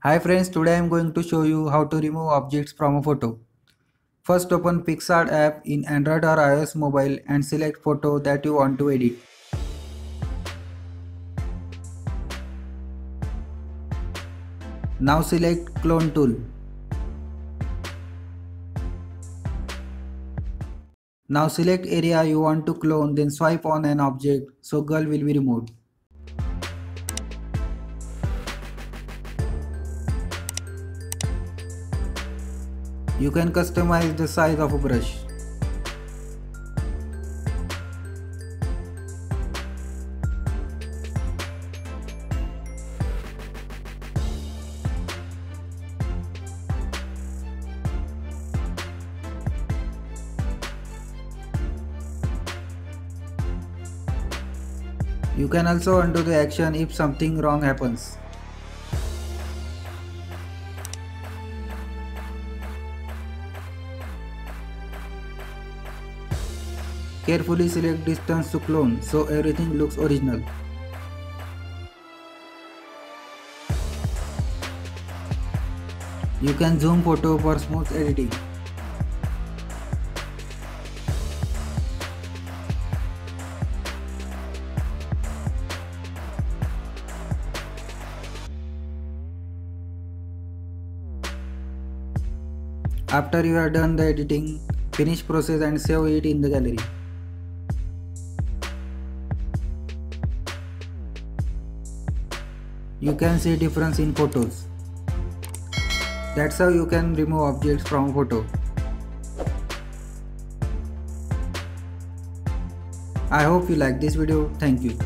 Hi friends, today I am going to show you how to remove objects from a photo. First open PicsArt app in Android or iOS mobile and select photo that you want to edit. Now select clone tool. Now select area you want to clone, then swipe on an object so girl will be removed. You can customize the size of a brush. You can also undo the action if something wrong happens. Carefully select distance to clone so everything looks original. You can zoom photo for smooth editing. After you are done the editing, finish process and save it in the gallery. You can see difference in photos. That's how you can remove objects from a photo. I hope you like this video. Thank you.